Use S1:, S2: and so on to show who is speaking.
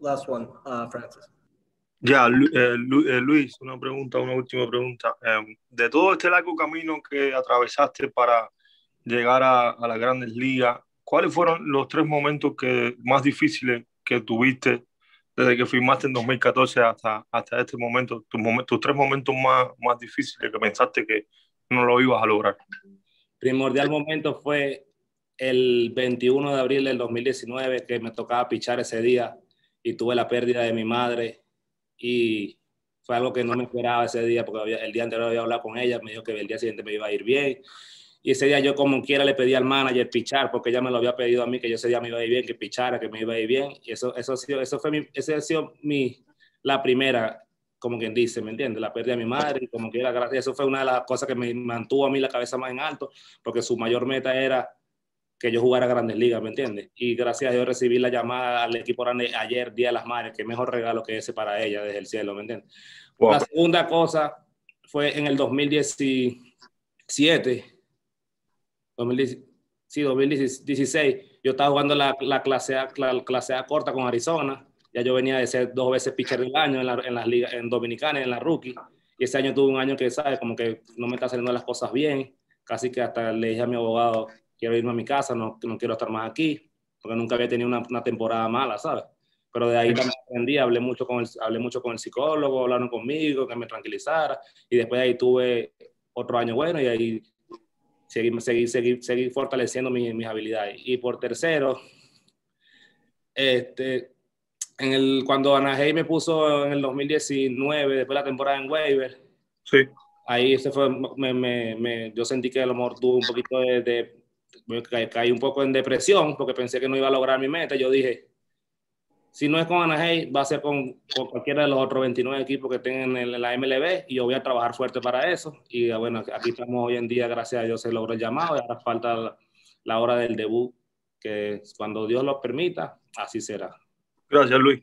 S1: last one, Francis.
S2: Ya, Luis, una última pregunta. De todo este largo camino que atravesaste para llegar a las grandes ligas, ¿cuáles fueron los tres momentos más difíciles que tuviste desde que firmaste en 2014 hasta este momento? Tus tres momentos más difíciles que pensaste que no lo ibas a lograr.
S3: Primordial momento fue el 21 de abril del 2019, que me tocaba pichar ese día y tuve la pérdida de mi madre, y fue algo que no me esperaba ese día, porque el día anterior había hablado con ella, me dijo que el día siguiente me iba a ir bien, y ese día yo como quiera le pedí al manager pichar, porque ella me lo había pedido a mí, que yo ese día me iba a ir bien, que pichara, que me iba a ir bien, y esa ha sido la primera, como quien dice, ¿me entiendes? La pérdida de mi madre, y como quiera, eso fue una de las cosas que me mantuvo a mí la cabeza más en alto, porque su mayor meta era que yo jugara Grandes Ligas, ¿me entiendes? Y gracias a Dios recibí la llamada al equipo grande ayer, Día de las Madres, que mejor regalo que ese para ella desde el cielo, ¿me entiendes?
S2: Wow.
S3: La segunda cosa fue en el 2017, 2016, yo estaba jugando la clase A corta con Arizona, ya yo venía de ser 2 veces pitcher del año en las ligas en Dominicana y en la rookie, y ese año tuve un año que, ¿sabes? Como que no me están saliendo las cosas bien, casi que hasta le dije a mi abogado, quiero irme a mi casa, no quiero estar más aquí, porque nunca había tenido una temporada mala, ¿sabes? Pero de ahí también aprendí, hablé mucho con el psicólogo, hablaron conmigo, que me tranquilizara, y después de ahí tuve otro año bueno, y ahí seguí fortaleciendo mis habilidades. Y por tercero, cuando Anaheim me puso en el 2019, después de la temporada en waiver,
S2: sí.
S3: Ahí yo sentí que a lo mejor tuve un poquito caí un poco en depresión, porque pensé que no iba a lograr mi meta. Yo dije, si no es con Anaheim, va a ser con cualquiera de los otros 29 equipos que tengan en la MLB, y yo voy a trabajar fuerte para eso. Y bueno, aquí estamos hoy en día, gracias a Dios se logró el llamado, y ahora falta la hora del debut, que cuando Dios lo permita, así será.
S2: Gracias, Luis.